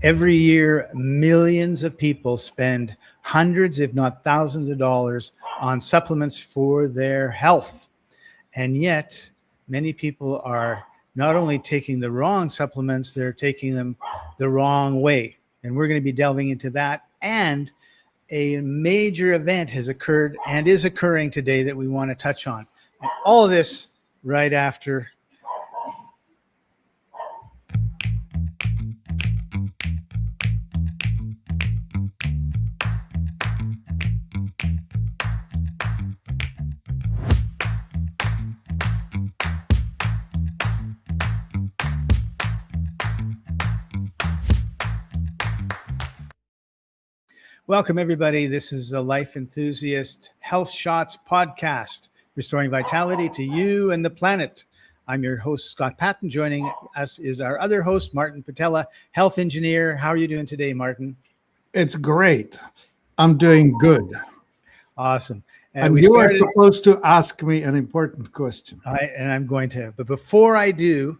Every year, millions of people spend hundreds, if not thousands of dollars on supplements for their health. And yet, many people are not only taking the wrong supplements, they're taking them the wrong way. And we're going to be delving into that. And a major event has occurred and is occurring today that we want to touch on. And all of this right after. Welcome, everybody. This is the Life Enthusiast Health Shots podcast, restoring vitality to you and the planet. I'm your host, Scott Paton. Joining us is our other host, Martin Pytela, health engineer. How are you doing today, Martin? It's great. I'm doing good. Awesome. And you are supposed to ask me an important question. I'm going to. But before I do,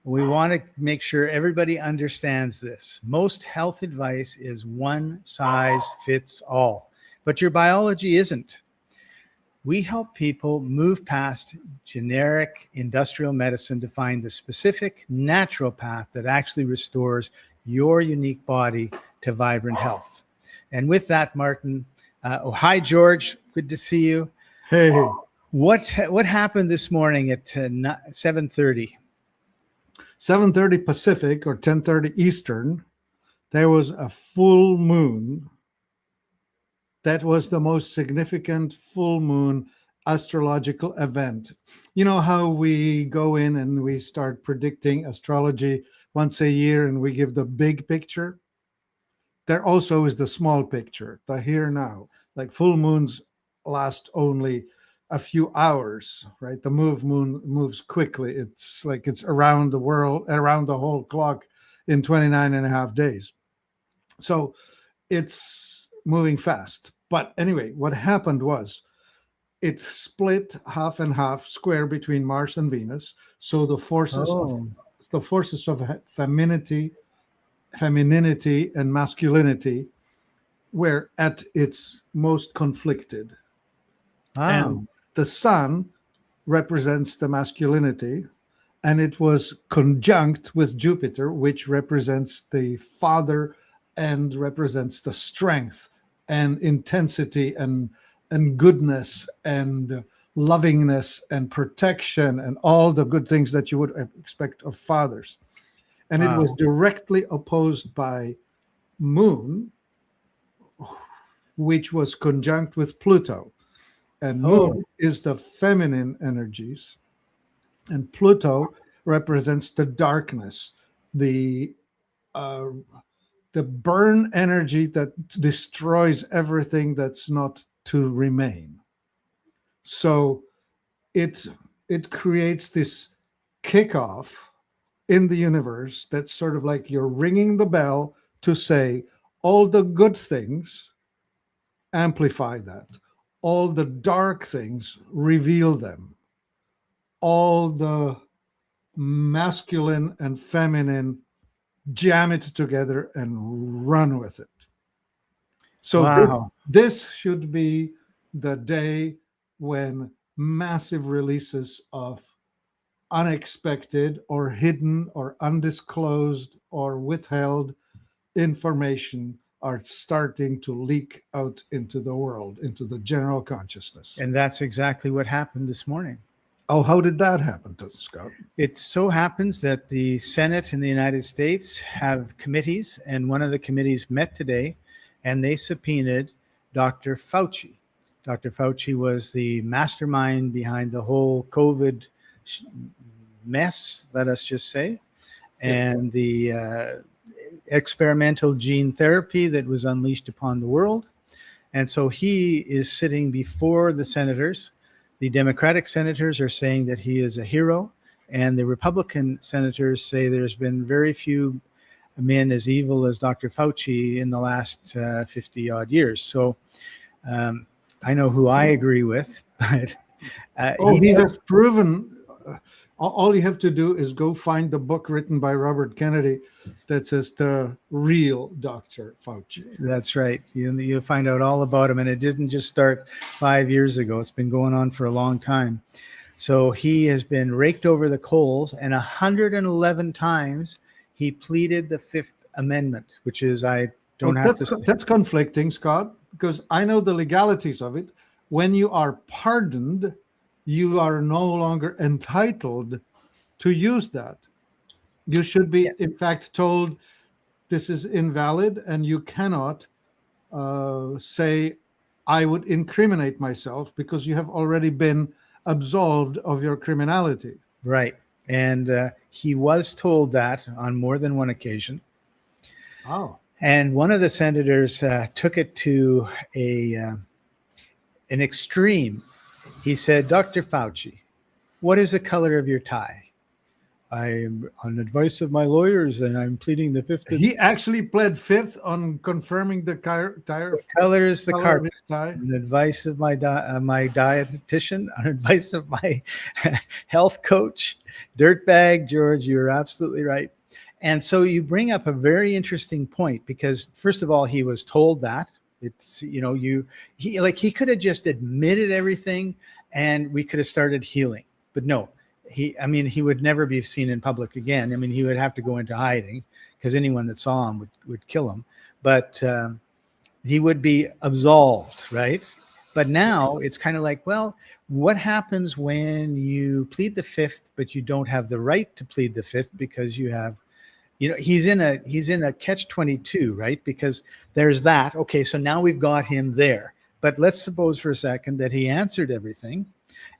we want to make sure everybody understands this. Most health advice is one size fits all, but your biology isn't. We help people move past generic industrial medicine to find the specific natural path that actually restores your unique body to vibrant health. And with that, Martin, hi, George. Good to see you. Hey. What happened this morning at 7:30? 7:30 Pacific or 10:30 Eastern, there was a full moon. That was the most significant full moon astrological event. You know how we go in and we start predicting astrology once a year and we give the big picture? There also is the small picture, the here now. Like full moons last only a few hours, right? The moon moves quickly. It's like it's around the world, around the whole clock in 29 and a half days. So it's moving fast. But anyway, what happened was it split half and half square between Mars and Venus. So the forces of femininity and masculinity were at its most conflicted. And the sun represents the masculinity, and it was conjunct with Jupiter, which represents the father and represents the strength and intensity and goodness and lovingness and protection and all the good things that you would expect of fathers. And it was directly opposed by Moon, which was conjunct with Pluto. And Moon is the feminine energies, and Pluto represents the darkness, the burn energy that destroys everything that's not to remain. So it creates this kickoff in the universe that's sort of like you're ringing the bell to say all the good things, amplify that. All the dark things, reveal them. All the masculine and feminine, jam it together and run with it. So this should be the day when massive releases of unexpected or hidden or undisclosed or withheld information are starting to leak out into the world, into the general consciousness. And that's exactly what happened this morning. Oh, how did that happen, Scott? It so happens that the Senate in the United States have committees, and one of the committees met today, and they subpoenaed Dr. Fauci. Dr. Fauci was the mastermind behind the whole COVID mess, let us just say, and the experimental gene therapy that was unleashed upon the world. And so he is sitting before the senators. The Democratic senators are saying that he is a hero, and the Republican senators say there's been very few men as evil as Dr. Fauci in the last 50 odd years. So I know who I agree with, but he has proven All you have to do is go find the book written by Robert Kennedy that says The Real Dr. Fauci. That's right. You'll find out all about him. And it didn't just start 5 years ago. It's been going on for a long time. So he has been raked over the coals, and 111 times he pleaded the Fifth Amendment, which is That's conflicting, Scott, because I know the legalities of it. When you are pardoned, you are no longer entitled to use that. You should be, in fact, told this is invalid, and you cannot say, I would incriminate myself, because you have already been absolved of your criminality. Right. And he was told that on more than one occasion. Oh. And one of the senators took it to an extreme. He said, Dr. Fauci, what is the color of your tie? I'm on advice of my lawyers, and I'm pleading the Fifth. He actually pled fifth on confirming the color is the carpet. On advice of my dietitian, on advice of my health coach, dirtbag George. You're absolutely right. And so you bring up a very interesting point, because first of all, he was told that it's, he could have just admitted everything and we could have started healing, but no. He would never be seen in public again. I mean, he would have to go into hiding, because anyone that saw him would kill him. But he would be absolved, right? But now it's kind of like, well, what happens when you plead the Fifth, but you don't have the right to plead the Fifth because you have, he's in a catch-22, right? Because there's that. Okay, so now we've got him there. But let's suppose for a second that he answered everything.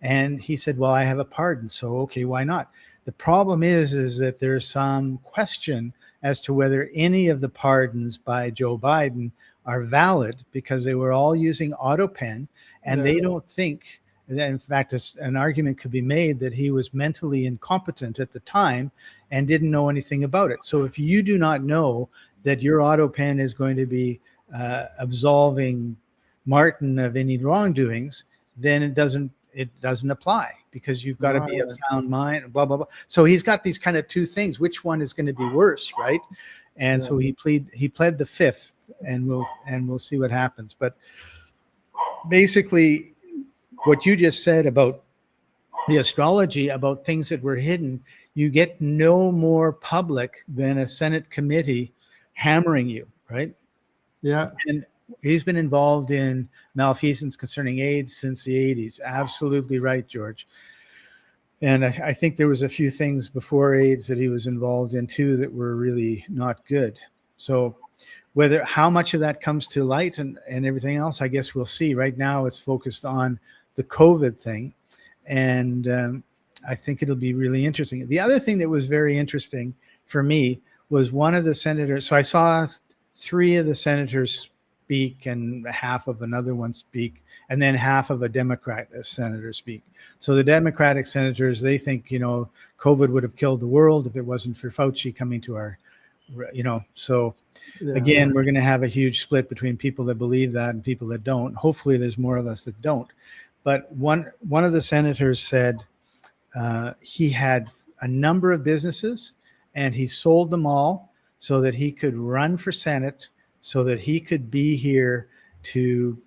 And he said, well, I have a pardon. So, okay, why not? The problem is that there's some question as to whether any of the pardons by Joe Biden are valid, because they were all using AutoPen, and they don't think that, in fact, an argument could be made that he was mentally incompetent at the time and didn't know anything about it. So if you do not know that your AutoPen is going to be absolving Martin of any wrongdoings, then it doesn't apply, because you've got to be of sound mind, blah, blah, blah. So he's got these kind of two things. Which one is going to be worse, right? And so he pled the Fifth, and we'll see what happens. But basically, what you just said about the astrology, about things that were hidden, you get no more public than a Senate committee hammering you, right? Yeah. And he's been involved in malfeasance concerning AIDS since the 80s. Absolutely right, George. And I think there was a few things before AIDS that he was involved in too that were really not good. So how much of that comes to light and everything else, I guess we'll see. Right now it's focused on the COVID thing. And I think it'll be really interesting. The other thing that was very interesting for me was one of the senators. So I saw 3 of the senators speak and half of another one speak, and then half of a Democratic senator speak. So the Democratic senators, they think, COVID would have killed the world if it wasn't for Fauci coming to our, so again, we're going to have a huge split between people that believe that and people that don't. Hopefully there's more of us that don't. But one of the senators said he had a number of businesses and he sold them all so that he could run for Senate, so that he could be here to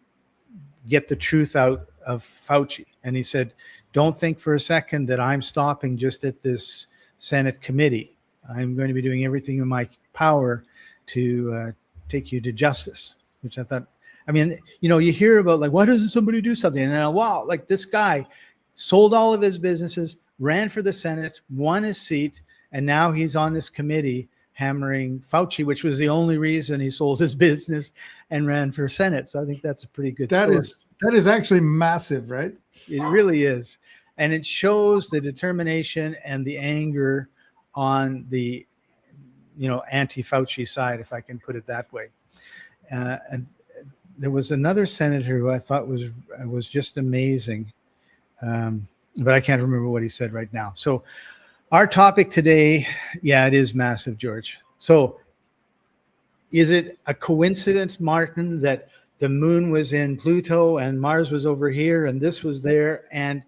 get the truth out of Fauci. And he said, don't think for a second that I'm stopping just at this Senate committee. I'm going to be doing everything in my power to take you to justice, which I thought, you hear about, like, why doesn't somebody do something? And then, wow, like this guy sold all of his businesses, ran for the Senate, won his seat, and now he's on this committee hammering Fauci, which was the only reason he sold his business and ran for Senate. So I think that's a pretty good story. That is actually massive, right? It really is. And it shows the determination and the anger on the, anti-Fauci side, if I can put it that way. And there was another senator who I thought was just amazing, but I can't remember what he said right now. So our topic today, it is massive, George. So is it a coincidence, Martin, that the moon was in Pluto and Mars was over here and this was there? And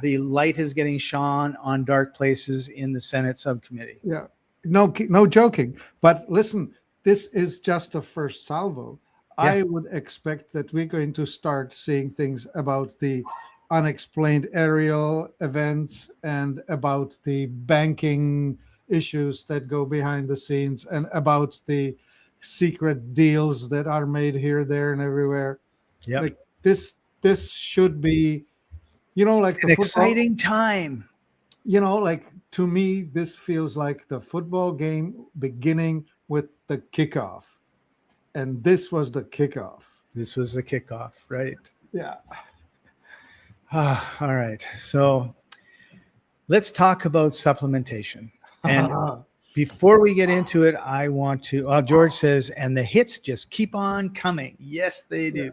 the light is getting shone on dark places in the Senate subcommittee. Yeah. No joking. But listen, this is just the first salvo. Yeah. I would expect that we're going to start seeing things about the unexplained aerial events and about the banking issues that go behind the scenes and about the secret deals that are made here, there, and everywhere. Yep. Like this should be, like An the football, exciting time. like to me, this feels like the football game beginning with the kickoff. And this was the kickoff. This was the kickoff, right? Yeah. All right. So let's talk about supplementation. And before we get into it, I want to, George says, and the hits just keep on coming. Yes, they do. Yeah.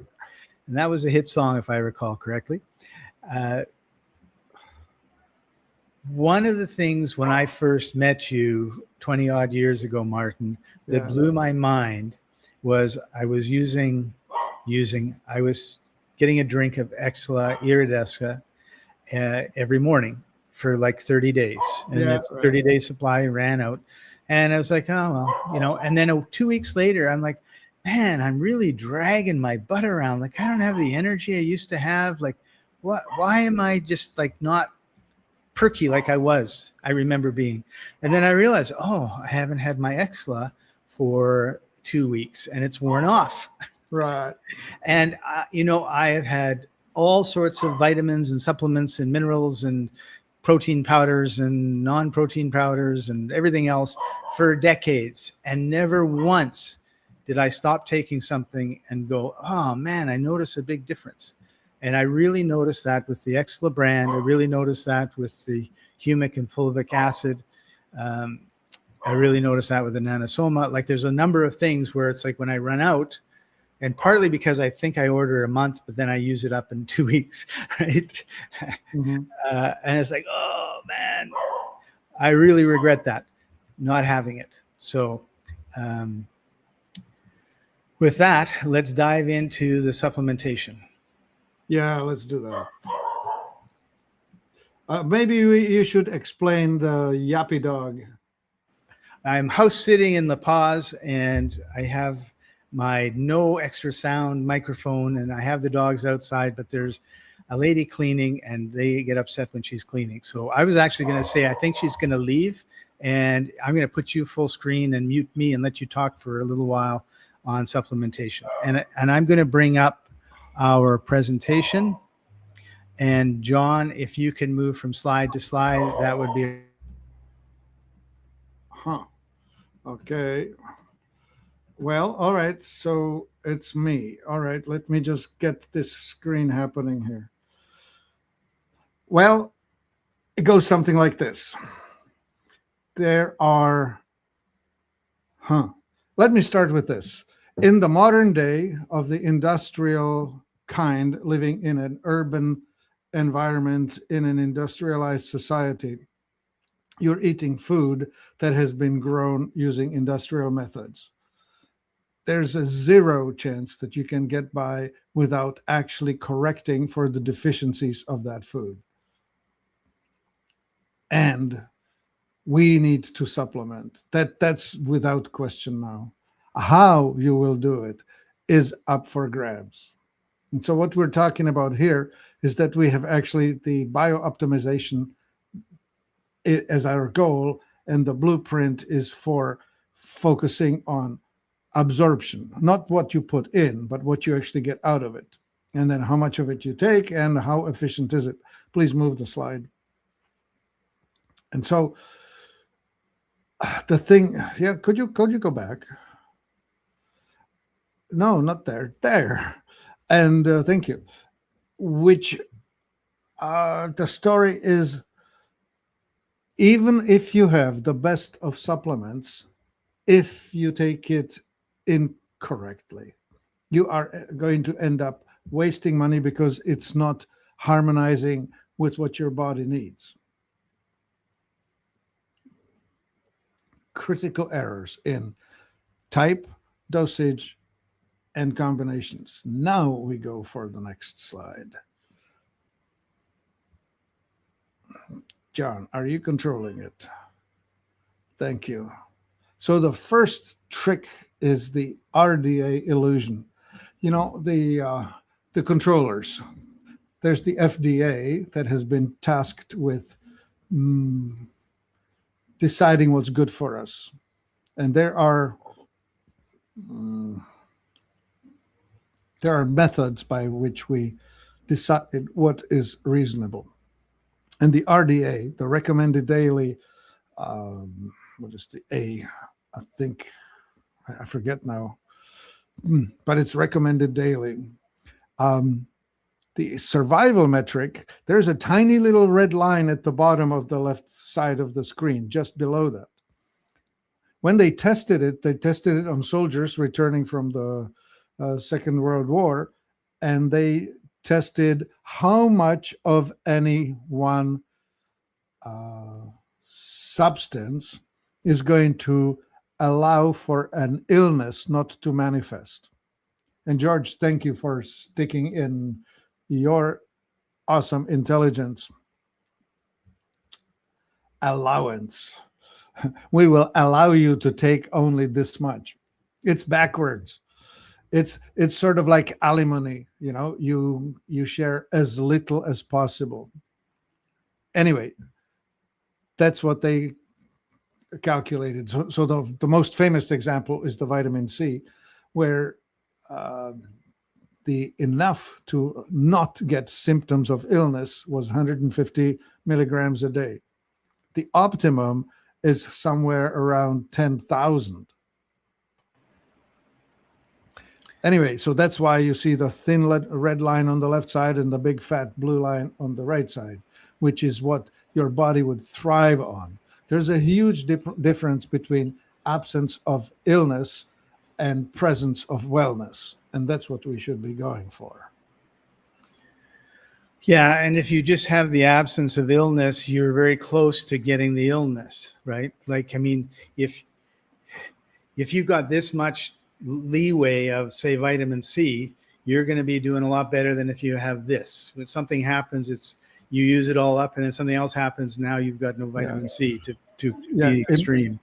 And that was a hit song, if I recall correctly. One of the things when I first met you 20 odd years ago, Martin, that blew my mind was I was I was getting a drink of Exla Iridesca every morning for like 30 days. And that 30-day supply ran out. And I was like, oh, well, and then 2 weeks later, I'm like, man, I'm really dragging my butt around. Like, I don't have the energy I used to have. Like, why am I just like not perky like I remember being. And then I realized, I haven't had my Exla for 2 weeks and it's worn off. Right. And, I have had all sorts of vitamins and supplements and minerals and protein powders and non-protein powders and everything else for decades. And never once did I stop taking something and go, oh man, I notice a big difference. And I really noticed that with the Exla brand. I really noticed that with the humic and fulvic acid. I really noticed that with the nanosoma. Like there's a number of things where it's like when I run out, and partly because I think I order a month, but then I use it up in 2 weeks, right? Mm-hmm. And it's like, oh man, I really regret that, not having it. So with that, let's dive into the supplementation. Yeah, let's do that. Maybe you should explain the yappy dog. I'm house sitting in La Paz, and I have my no extra sound microphone, and I have the dogs outside, but there's a lady cleaning, and they get upset when she's cleaning. So I was actually going to say, I think she's going to leave, and I'm going to put you full screen and mute me and let you talk for a little while on supplementation. And I'm going to bring up our presentation. And John, if you can move from slide to slide, that would be. Okay. Well, all right. So it's me. All right. Let me just get this screen happening here. Well, it goes something like this. There are, let me start with this. In the modern day of the industrial kind, living in an urban environment, in an industrialized society, you're eating food that has been grown using industrial methods. There's a 0 chance that you can get by without actually correcting for the deficiencies of that food. And we need to supplement. That's without question now. How you will do it is up for grabs. And so what we're talking about here is that we have actually the biooptimization as our goal, and the blueprint is for focusing on absorption, not what you put in, but what you actually get out of it. And then how much of it you take and how efficient is it. Please move the slide. And so the thing, could you go back? No, not there. There. And thank you. Which the story is, even if you have the best of supplements, if you take it incorrectly, you are going to end up wasting money because it's not harmonizing with what your body needs. Critical errors in type, dosage, and combinations. Now we go for the next slide. John, are you controlling it? Thank you. So the first trick is the RDA illusion. You know, the controllers. There's the FDA that has been tasked with deciding what's good for us. And there are methods by which we decide what is reasonable. And the RDA, the Recommended Daily, what is the A? I think, I forget now, but it's Recommended Daily. The survival metric, there's a tiny little red line at the bottom of the left side of the screen, just below that. When they tested it on soldiers returning from the Second World War, and they tested how much of any one substance is going to allow for an illness not to manifest. And George, thank you for sticking in your awesome intelligence. Allowance. We will allow you to take only this much. It's backwards. It's sort of like alimony, you know, you share as little as possible. Anyway, that's what they calculated. So the most famous example is the vitamin C, where the enough to not get symptoms of illness was 150 milligrams a day. The optimum is somewhere around 10,000. Anyway, so that's why you see the thin red line on the left side and the big fat blue line on the right side, which is what your body would thrive on. There's a huge difference between absence of illness and presence of wellness. And that's what we should be going for. Yeah, and if you just have the absence of illness, you're very close to getting the illness, right? Like, I mean, if you've got this much leeway of, say, vitamin C, you're going to be doing a lot better than if you have this. When something happens, you use it all up, and then something else happens. Now you've got no vitamin C to be extreme.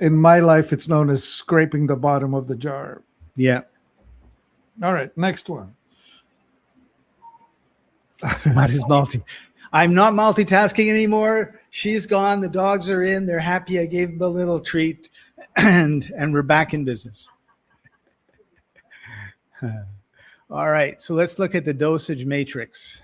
In my life, it's known as scraping the bottom of the jar. Yeah. All right, next one. Somebody's I'm not multitasking anymore. She's gone. The dogs are in. They're happy. I gave them a little treat, and we're back in business. All right. So let's look at the dosage matrix.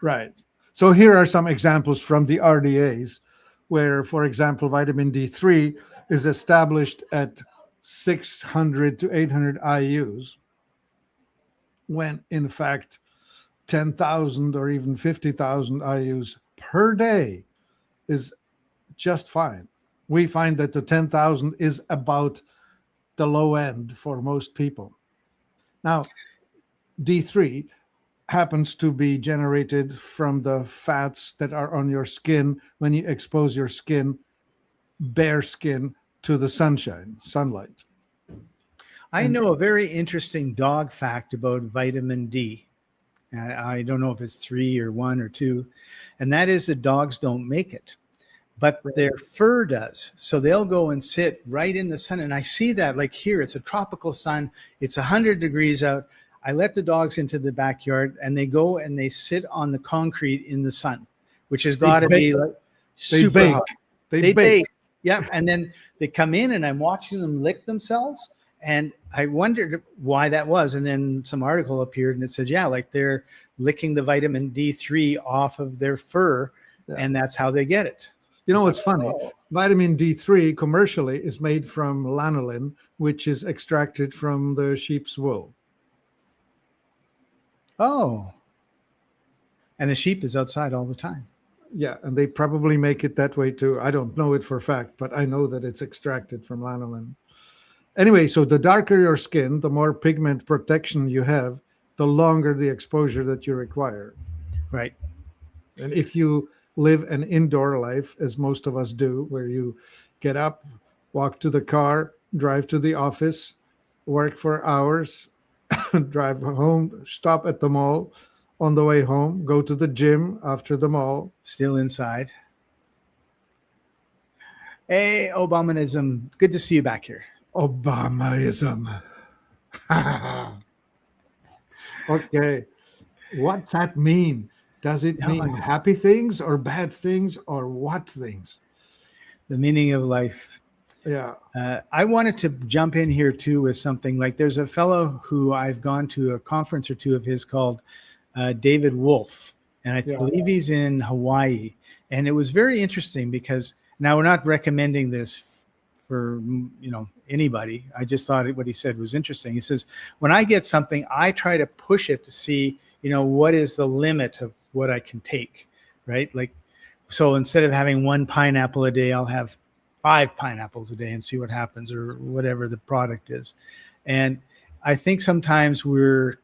Right. So here are some examples from the RDAs where, for example, vitamin D3 is established at 600 to 800 IUs, when in fact 10,000 or even 50,000 IUs per day is just fine. We find that the 10,000 is about the low end for most people. Now, D3 happens to be generated from the fats that are on your skin when you expose your skin, bare skin, to the sunlight. I know a very interesting dog fact about vitamin D. I don't know if it's 3 or 1 or 2, and that is that dogs don't make it, but their fur does. So they'll go and sit right in the sun, and I see that, like here, it's a tropical sun. It's 100 degrees out. I let the dogs into the backyard, and they go and they sit on the concrete in the sun, which has got to be like super hot. They bake. Yeah, and then they come in, and I'm watching them lick themselves, and I wondered why that was. And then some article appeared, and it says, yeah, like they're licking the vitamin D3 off of their fur, and that's how they get it. You know what's funny? Vitamin D3 commercially is made from lanolin, which is extracted from the sheep's wool. Oh. And the sheep is outside all the time. Yeah, and they probably make it that way too. I don't know it for a fact, but I know that it's extracted from lanolin. Anyway, so the darker your skin, the more pigment protection you have, the longer the exposure that you require. Right. And if you live an indoor life, as most of us do, where you get up, walk to the car, drive to the office, work for hours, drive home, stop at the mall, on the way home, go to the gym after the mall. Still inside. Hey, Obamanism. Good to see you back here. Obamaism. Okay. What's that mean? Does it Yeah, mean happy things or bad things or what things? the meaning of life. Yeah. I wanted to jump in here too with something like there's a fellow who I've gone to a conference or two of his called David Wolf, and I Yeah. believe he's in Hawaii. And it was very interesting because now we're not recommending this for anybody. I just thought what he said was interesting. He says, when I get something, I try to push it to see, what is the limit of what I can take, right? Like, so instead of having one pineapple a day, I'll have 5 pineapples a day and see what happens, or whatever the product is. And I think sometimes we're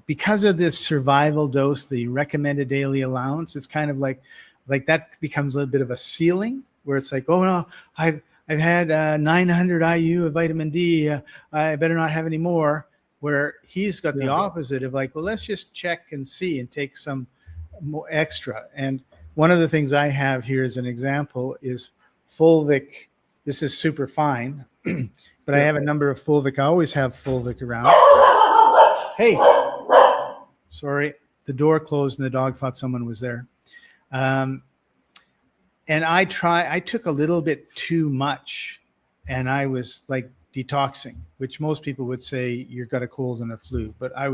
because of this survival dose, the recommended daily allowance, it's kind of like that becomes a little bit of a ceiling where it's like, oh no, I've had 900 IU of vitamin D. I better not have any more. Where he's got the opposite of like, well, let's just check and see and take some more extra. And one of the things I have here as an example is fulvic. This is super fine, but I have a number of fulvic. I always have fulvic around. Hey, sorry, the door closed and the dog thought someone was there. And I took a little bit too much, and I was like detoxing, which most people would say you've got a cold and a flu, but I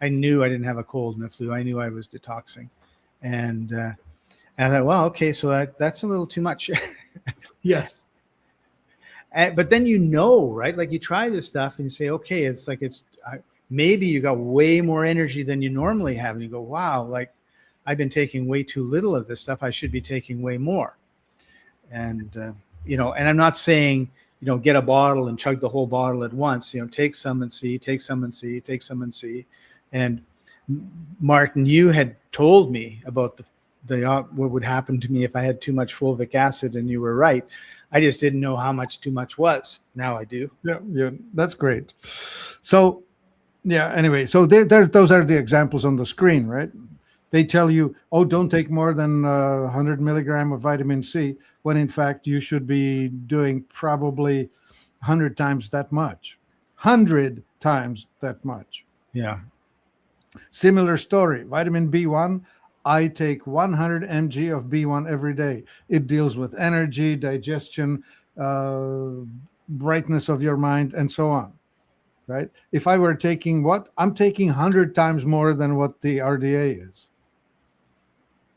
knew I didn't have a cold and a flu. I knew I was detoxing. And I thought, well, okay, so that's a little too much. Yes. But then right? Like you try this stuff and you say, okay, it's like maybe you got way more energy than you normally have, and you go, wow, like I've been taking way too little of this stuff. I should be taking way more. And and I'm not saying get a bottle and chug the whole bottle at once. Take some and see, take some and see, take some and see. And Martin, you had told me about what would happen to me if I had too much fulvic acid, and you were right. I just didn't know how much too much was. Now I do. Yeah, that's great. So, anyway, so those are the examples on the screen, right? They tell you, oh, don't take more than 100 milligram of vitamin C, when in fact you should be doing probably 100 times that much. 100 times that much. Yeah. Similar story, vitamin B1. I take 100 mg of B1 every day. It deals with energy, digestion, brightness of your mind, and so on, right? If I were taking I'm taking 100 times more than what the RDA is.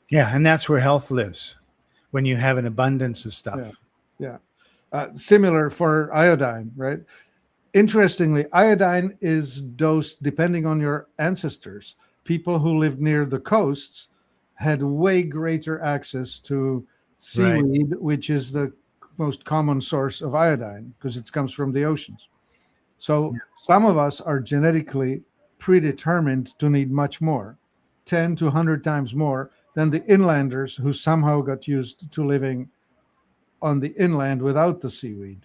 Yeah, and that's where health lives, when you have an abundance of stuff. Yeah. Similar for iodine, right? Interestingly, iodine is dosed depending on your ancestors. People who lived near the coasts had way greater access to seaweed, which is the most common source of iodine because it comes from the oceans. So some of us are genetically predetermined to need much more, 10 to 100 times more than the inlanders who somehow got used to living on the inland without the seaweed.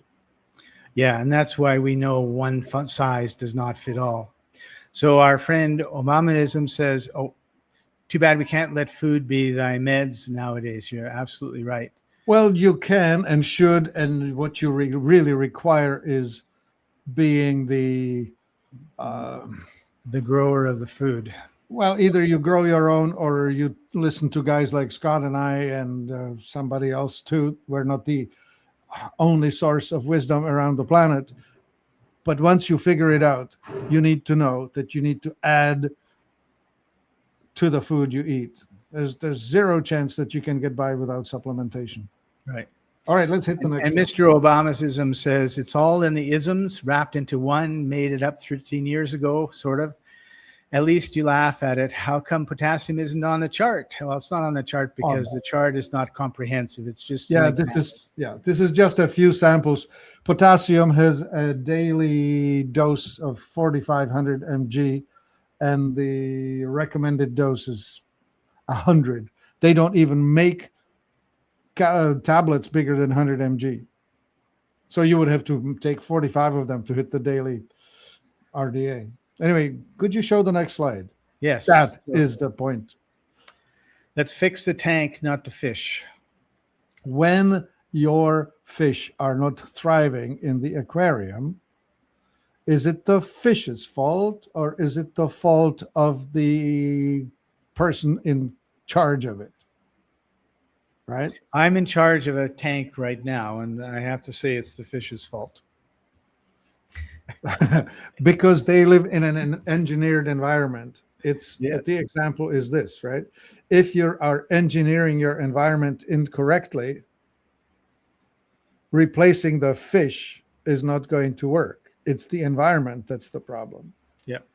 Yeah, and that's why we know one size does not fit all. So our friend Obamanism says, oh, too bad we can't let food be thy meds nowadays. You're absolutely right. Well, you can and should, and what you really require is being the grower of the food. Well, either you grow your own or you listen to guys like Scott and I and somebody else too. We're not the only source of wisdom around the planet. But once you figure it out, you need to know that you need to add to the food you eat. There's zero chance that you can get by without supplementation. Right. All right, let's hit the next. And Mr. Obamaism says it's all in the isms wrapped into one, made it up 13 years ago, sort of. At least you laugh at it. How come potassium isn't on the chart? Well, it's not on the chart because the chart is not comprehensive. It's just this is just a few samples. Potassium has a daily dose of 4,500 mg, and the recommended dose is 100. They don't even make tablets bigger than 100 mg. So you would have to take 45 of them to hit the daily RDA. Anyway, could you show the next slide? Yes. That is the point. Let's fix the tank, not the fish. When your fish are not thriving in the aquarium, is it the fish's fault or is it the fault of the person in charge of it? Right? I'm in charge of a tank right now, and I have to say it's the fish's fault. Because they live in an engineered environment. Yeah. The example is this, right? If you are engineering your environment incorrectly, replacing the fish is not going to work. It's the environment that's the problem. Yep.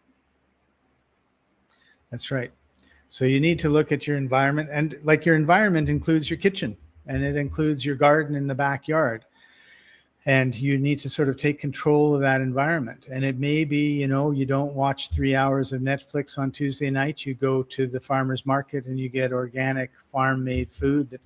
That's right. So you need to look at your environment, and like your environment includes your kitchen, and it includes your garden in the backyard. And you need to sort of take control of that environment. And it may be, you don't watch 3 hours of Netflix on Tuesday night. You go to the farmer's market and you get organic farm-made food that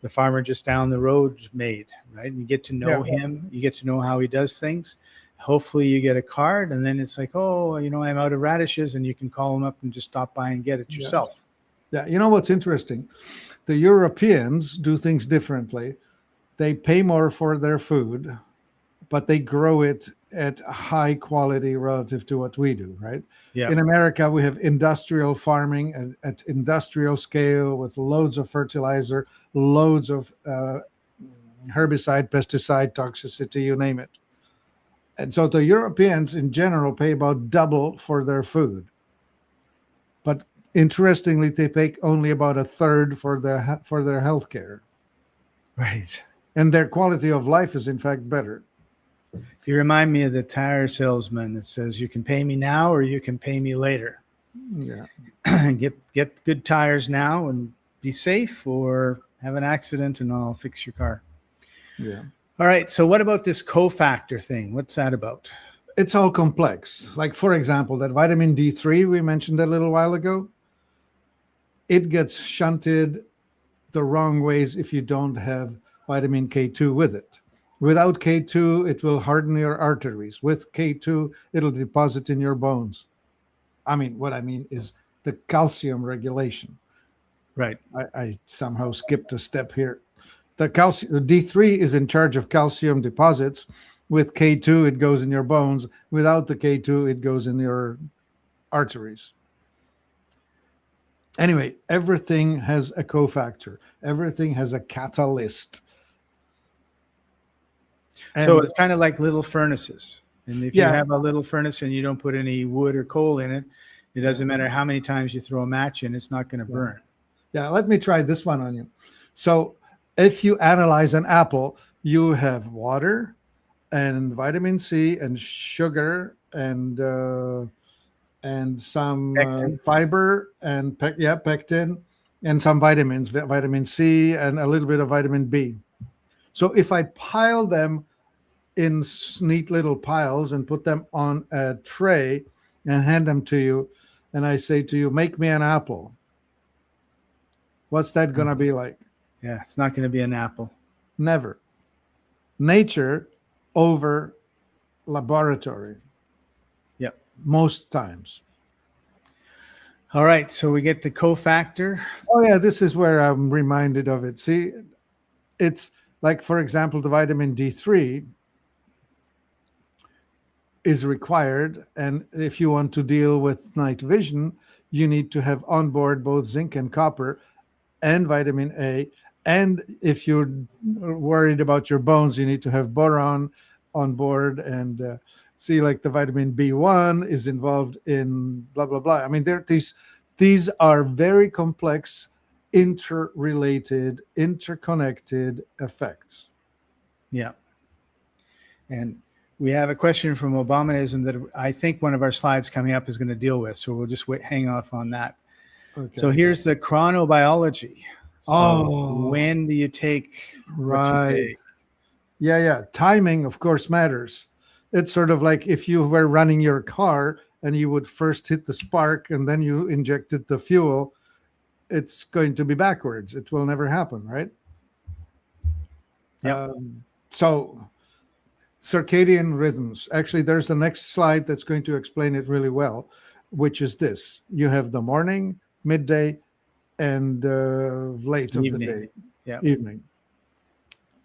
the farmer just down the road made, right? And you get to know him. You get to know how he does things. Hopefully you get a card, and then it's like, I'm out of radishes, and you can call him up and just stop by and get it yourself. Yeah. You know what's interesting? The Europeans do things differently. They pay more for their food, but they grow it at high quality relative to what we do, right? Yeah. In America, we have industrial farming at industrial scale with loads of fertilizer, loads of herbicide, pesticide toxicity, you name it. And so the Europeans in general pay about double for their food. But interestingly, they pay only about a third for their health care. Right. And their quality of life is, in fact, better. You remind me of the tire salesman that says, you can pay me now or you can pay me later. Yeah. Get good tires now and be safe, or have an accident and I'll fix your car. Yeah. All right. So what about this cofactor thing? What's that about? It's all complex. Like, for example, that vitamin D3 we mentioned a little while ago, it gets shunted the wrong ways if you don't have vitamin K2 with it. Without K2, it will harden your arteries. With K2, it'll deposit in your bones. What I mean is the calcium regulation. Right. I somehow skipped a step here. The D3 is in charge of calcium deposits. With K2, it goes in your bones. Without the K2, it goes in your arteries. Anyway, everything has a cofactor. Everything has a catalyst. So it's kind of like little furnaces. And if you have a little furnace and you don't put any wood or coal in it, it doesn't matter how many times you throw a match in, it's not going to burn. Yeah, let me try this one on you. So if you analyze an apple, you have water and vitamin C and sugar and some fiber and pectin and some vitamins, vitamin C and a little bit of vitamin B. So if I pile them in neat little piles and put them on a tray and hand them to you, and I say to you, make me an apple, what's that going to be like? Yeah, it's not going to be an apple. Never. Nature over laboratory. Yep. Most times. All right, so we get the cofactor. Oh, yeah, this is where I'm reminded of it. See, it's like, for example, the vitamin D3 is required. And if you want to deal with night vision, you need to have on board both zinc and copper and vitamin A. And if you're worried about your bones, you need to have boron on board. And see, like the vitamin B1 is involved in blah, blah, blah. These are very complex, interrelated, interconnected effects. Yeah. And we have a question from Obamanism that I think one of our slides coming up is going to deal with. So we'll just hang off on that. Okay. So here's the chronobiology. So when do you take what you take? Yeah. Timing, of course, matters. It's sort of like if you were running your car and you would first hit the spark and then you injected the fuel, it's going to be backwards. It will never happen, right? Yeah. So circadian rhythms. Actually, there's the next slide that's going to explain it really well. which is this: you have the morning, midday, and late of the Evening. day, Yeah. evening.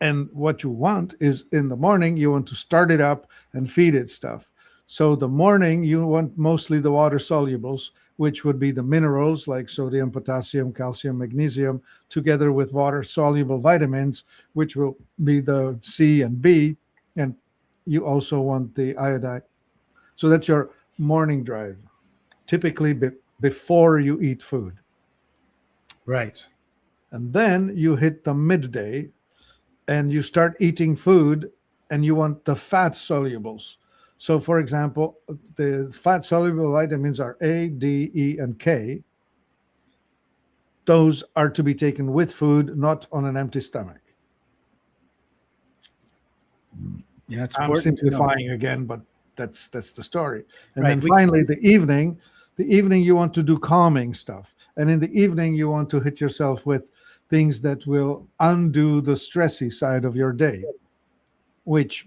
And what you want is, in the morning, you want to start it up and feed it stuff. So the morning, you want mostly the water solubles, which would be the minerals like sodium, potassium, calcium, magnesium, together with water soluble vitamins, which will be the C and B. And you also want the iodine. So that's your morning drive, typically before you eat food. Right. And then you hit the midday and you start eating food, and you want the fat solubles. So, for example, the fat soluble vitamins are A, D, E, and K. Those are to be taken with food, not on an empty stomach. Yeah, it's I'm important to know. simplifying again, but that's the story. And Right. then finally, the evening you want to do calming stuff. And in the evening, you want to hit yourself with things that will undo the stressy side of your day, which,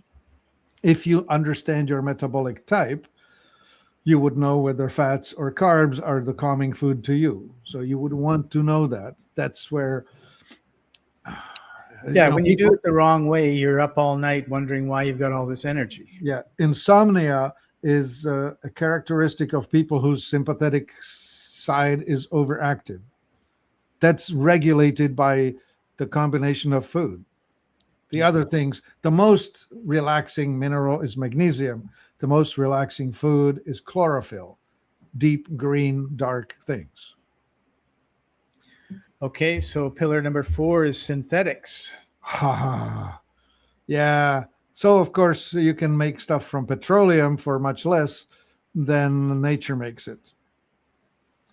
if you understand your metabolic type, you would know whether fats or carbs are the calming food to you. So you would want to know that. That's where Yeah, when you do it the wrong way, you're up all night wondering why you've got all this energy. Yeah, insomnia is a characteristic of people whose sympathetic side is overactive. That's regulated by the combination of food. The other things, the most relaxing mineral is magnesium. The most relaxing food is chlorophyll, deep green, dark things. Okay, so pillar number 4 is synthetics. Yeah. So, of course, you can make stuff from petroleum for much less than nature makes it.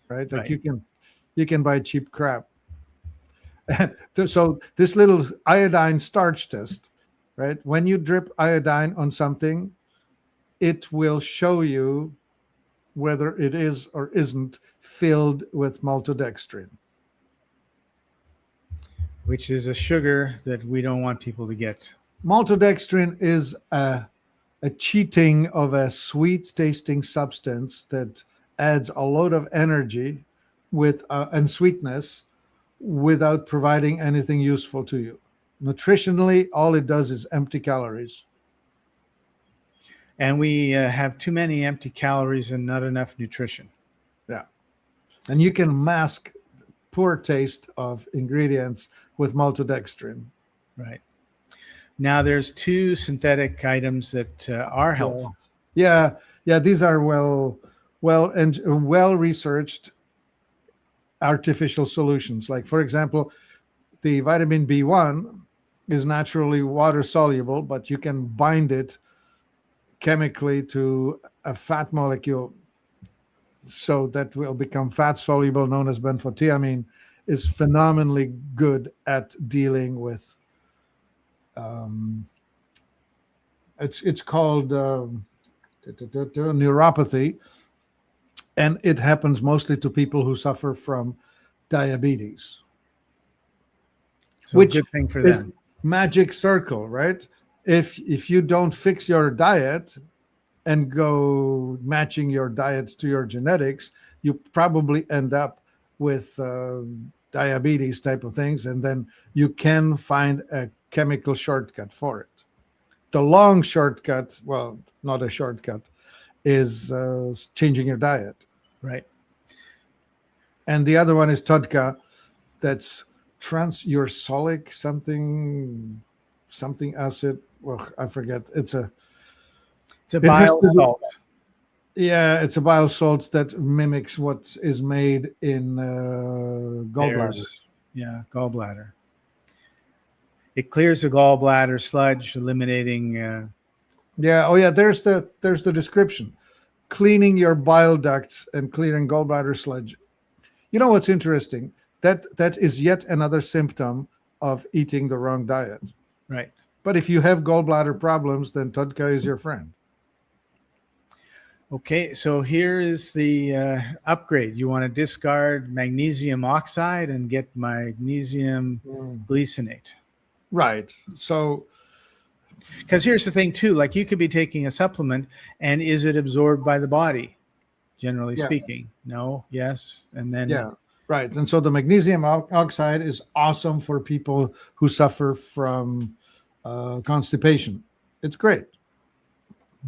Right? Like Right. you can buy cheap crap. So this little iodine starch test, right? When you drip iodine on something, it will show you whether it is or isn't filled with maltodextrin, Which is a sugar that we don't want people to get. Maltodextrin is a cheating of a sweet tasting substance that adds a load of energy and sweetness without providing anything useful to you. Nutritionally, all it does is empty calories. And we have too many empty calories and not enough nutrition. Yeah. And you can mask poor taste of ingredients with maltodextrin. Right. Now there's 2 synthetic items that are helpful. Yeah. These are well researched artificial solutions. Like, for example, the vitamin B1 is naturally water soluble, but you can bind it chemically to a fat molecule, so that will become fat soluble, known as benfotiamine, is phenomenally good at dealing with it's called neuropathy, and it happens mostly to people who suffer from diabetes. So which good thing for them. Magic circle, right? If you don't fix your diet and go matching your diet to your genetics, you probably end up with diabetes type of things, and then you can find a chemical shortcut for it. The long shortcut, well, not a shortcut, is changing your diet. Right. And the other one is Todka, that's transursolic something acid. Well, I forget. It's a bile salt. Yeah, it's a bile salt that mimics what is made in gallbladder. Yeah, gallbladder. It clears the gallbladder sludge, eliminating. There's the description: cleaning your bile ducts and clearing gallbladder sludge. You know what's interesting? That is yet another symptom of eating the wrong diet. Right. But if you have gallbladder problems, then Todka is your friend. Okay, so here is the upgrade. You want to discard magnesium oxide and get magnesium glycinate. Right. So, because here's the thing too, like you could be taking a supplement, and is it absorbed by the body? generally Yeah. speaking. No, yes, and then Yeah, right. And so the magnesium oxide is awesome for people who suffer from constipation. It's great,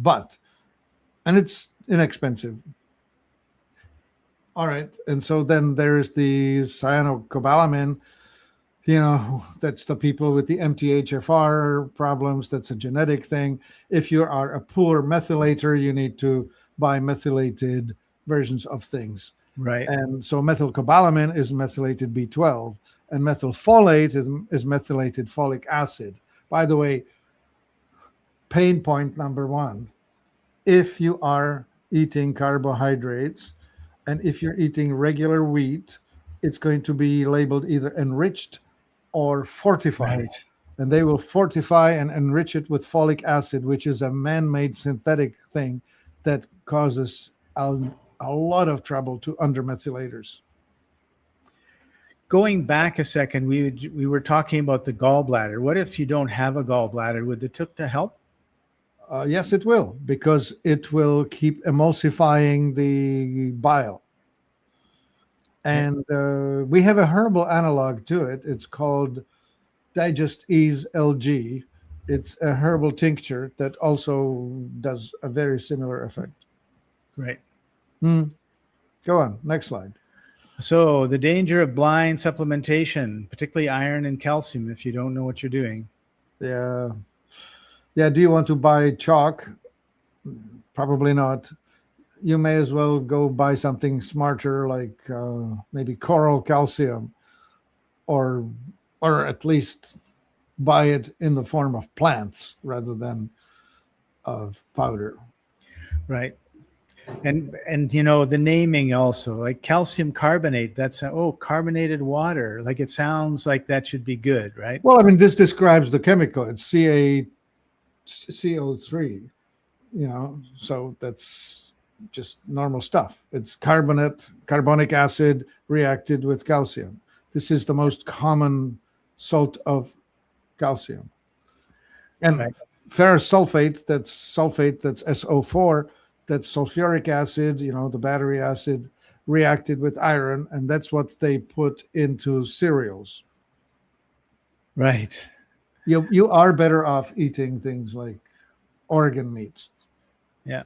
and it's inexpensive. All right. And so then there's the cyanocobalamin, that's the people with the MTHFR problems. That's a genetic thing. If you are a poor methylator, you need to buy methylated versions of things. right, And so methylcobalamin is methylated B12, and methylfolate is methylated folic acid. By the way, pain point number one, if you are eating carbohydrates and if you're eating regular wheat, it's going to be labeled either enriched or fortified. right. And they will fortify and enrich it with folic acid, which is a man-made synthetic thing that causes a lot of trouble to undermethylators. Going back a second, we were talking about the gallbladder. What if you don't have a gallbladder? Would the tukta help? Yes, it will, because it will keep emulsifying the bile. And we have a herbal analog to it. It's called Digest Ease LG. It's a herbal tincture that also does a very similar effect. Right. Go on, next slide. So the danger of blind supplementation, particularly iron and calcium, if you don't know what you're doing. Yeah. Do you want to buy chalk? Probably not. You may as well go buy something smarter, like maybe coral calcium, or at least buy it in the form of plants rather than of powder. Right. And the naming also, like calcium carbonate, that's carbonated water. Like it sounds like that should be good, right? Well, I mean, this describes the chemical. It's CO3, so that's just normal stuff. It's carbonic acid reacted with calcium. This is the most common salt of calcium. And right. Ferrous sulfate, that's SO4, that's sulfuric acid, the battery acid reacted with iron, and that's what they put into cereals. Right. You are better off eating things like organ meats. Yeah.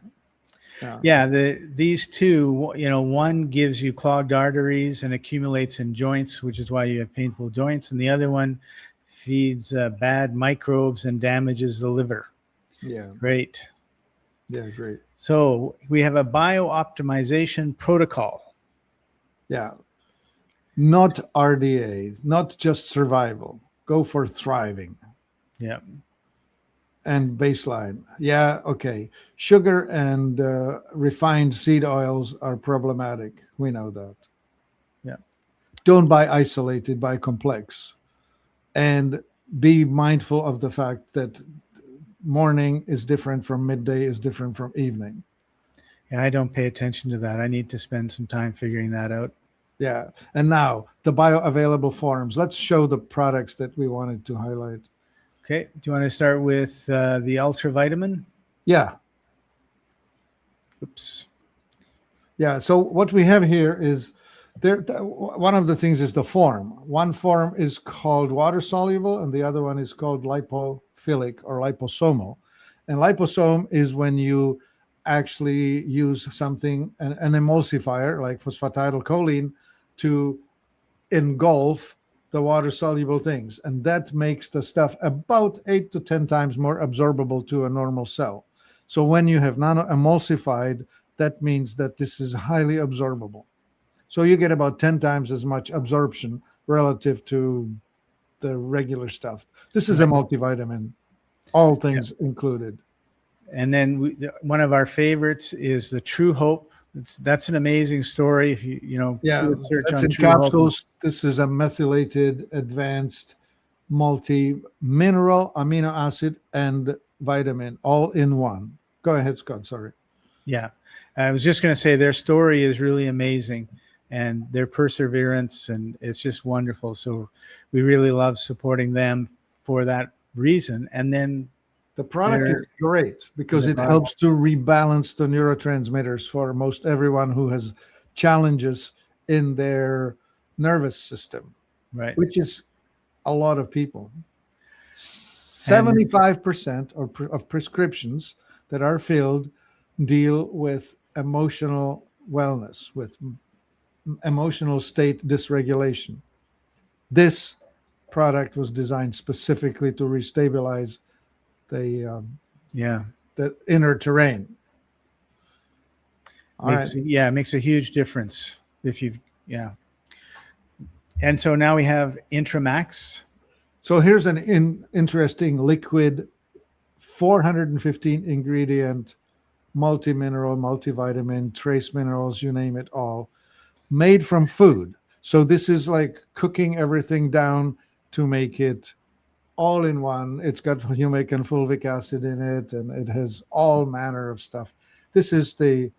These two, one gives you clogged arteries and accumulates in joints, which is why you have painful joints, and the other one feeds bad microbes and damages the liver. Yeah. Great. Yeah, great. So we have a bio-optimization protocol. Yeah. Not RDA, not just survival. Go for thriving. Yeah. And baseline. Yeah, okay. Sugar and refined seed oils are problematic. We know that. Yeah. Don't buy isolated, buy complex. And be mindful of the fact that morning is different from midday, is different from evening. Yeah, I don't pay attention to that. I need to spend some time figuring that out. Yeah. And now the bioavailable forms. Let's show the products that we wanted to highlight. Okay. Do you want to start with the ultravitamin? Yeah. Oops. Yeah. So what we have here is one of the things is the form. One form is called water soluble, and the other one is called lipophilic or liposomal. And liposome is when you actually use something, an emulsifier like phosphatidylcholine, to engulf the water soluble things, and that makes the stuff about 8 to 10 times more absorbable to a normal cell. So when you have nano-emulsified, that means that this is highly absorbable. So you get about 10 times as much absorption relative to the regular stuff. This is a multivitamin, all things included. And then one of our favorites is the True Hope. That's an amazing story. If you do a search that's on in True capsules. Hope. This is a methylated, advanced, multi-mineral, amino acid, and vitamin all in one. Go ahead, Scott. Sorry. Yeah, I was just going to say their story is really amazing, and their perseverance, and it's just wonderful. So we really love supporting them for that reason. And then The product They're- is great because the it product- helps to rebalance the neurotransmitters for most everyone who has challenges in their nervous system, Right. which is a lot of people. 75% of prescriptions that are filled deal with emotional wellness, with emotional state dysregulation. This product was designed specifically to restabilize the Yeah. inner terrain. All right. Yeah, it makes a huge difference if you, yeah. And so now we have Intramax. So here's an interesting liquid 415 ingredient multi-mineral, multivitamin, trace minerals, you name it all, made from food. So this is like cooking everything down to make it all in one. It's got humic and fulvic acid in it, and it has all manner of stuff. This is the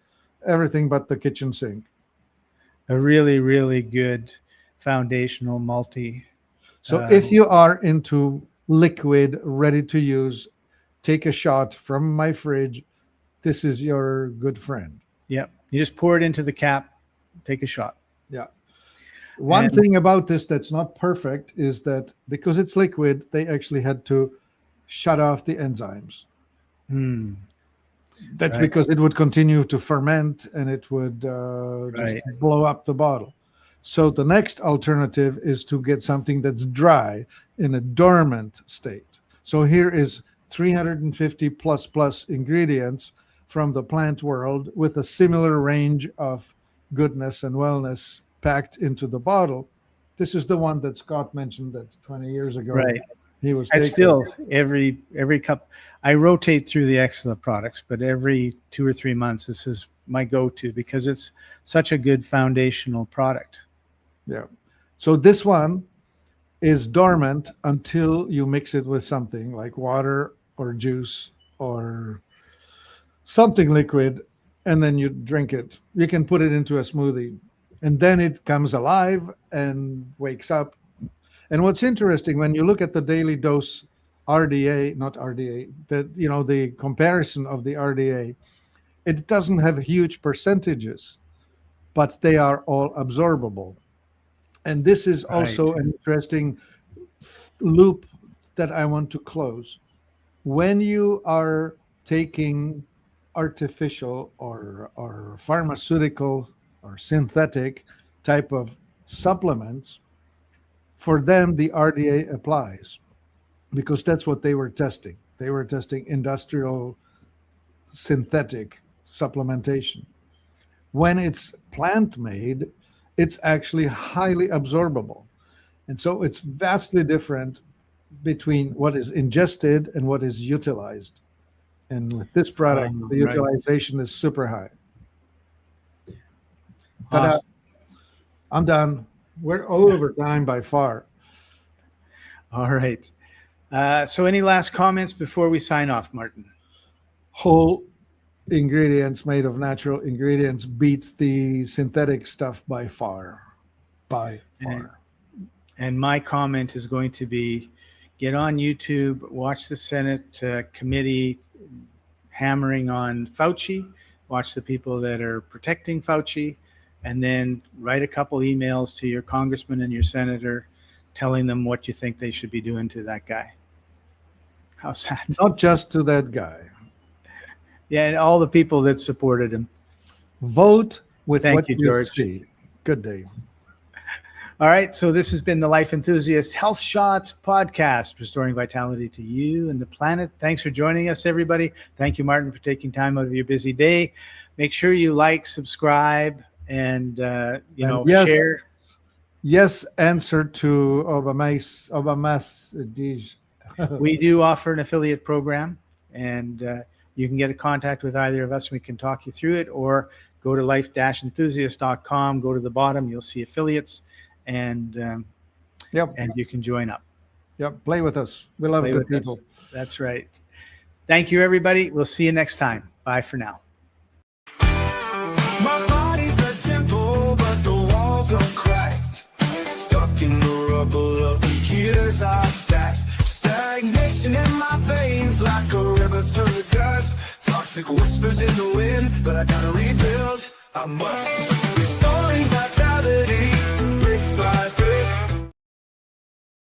everything but the kitchen sink. A really, really good foundational multi. So if you are into liquid, ready to use, take a shot from my fridge. This is your good friend. Yep. You just pour it into the cap, take a shot. Yeah. One thing about this that's not perfect is that because it's liquid, they actually had to shut off the enzymes. That's Right. because it would continue to ferment and it would Right. just blow up the bottle. So the next alternative is to get something that's dry in a dormant state. So here is 350 plus ingredients from the plant world with a similar range of goodness and wellness packed into the bottle. This is the one that Scott mentioned that 20 years ago. Right. He was I taking. still, every cup, I rotate through the Excellent products, but every 2 or 3 months, this is my go-to because it's such a good foundational product. Yeah. So this one is dormant until you mix it with something like water or juice or something liquid, and then you drink it. You can put it into a smoothie, and then it comes alive and wakes up. And what's interesting, when you look at the daily dose RDA, not RDA, the comparison of the RDA, it doesn't have huge percentages, but they are all absorbable. And this is also an interesting loop that I want to close. When you are taking artificial or pharmaceutical or synthetic type of supplements, for them, the RDA applies because that's what they were testing. They were testing industrial synthetic supplementation. When it's plant-made, it's actually highly absorbable. And so it's vastly different between what is ingested and what is utilized. And with this product, the Right. utilization is super high. Awesome. I'm done. We're over time by far. All right. So any last comments before we sign off, Martin? Whole ingredients made of natural ingredients beats the synthetic stuff by far. By far. And my comment is going to be, get on YouTube, watch the Senate committee hammering on Fauci, watch the people that are protecting Fauci, and then write a couple emails to your congressman and your senator telling them what you think they should be doing to that guy. How's that? Not just to that guy. Yeah, and all the people that supported him. Vote with Thank what you, you George. see. Good day. All right, so this has been the Life Enthusiast Health Shots podcast, restoring vitality to you and the planet. Thanks for joining us, everybody. Thank you, Martin, for taking time out of your busy day. Make sure you like, subscribe, and yes, share. Yes, answer to Obama's. We do offer an affiliate program, and you can get in contact with either of us. We can talk you through it, or go to life-enthusiast.com. Go to the bottom, you'll see affiliates, and and you can join up. Yep, play with us. We love Play good with us. people. That's right. Thank you, everybody. We'll see you next time. Bye for now. My body's a temple, but the walls are cracked. Stuck in the rubble of the years I've stacked. Stagnation in my veins like a toxic whispers in the wind, but I gotta rebuild. I must.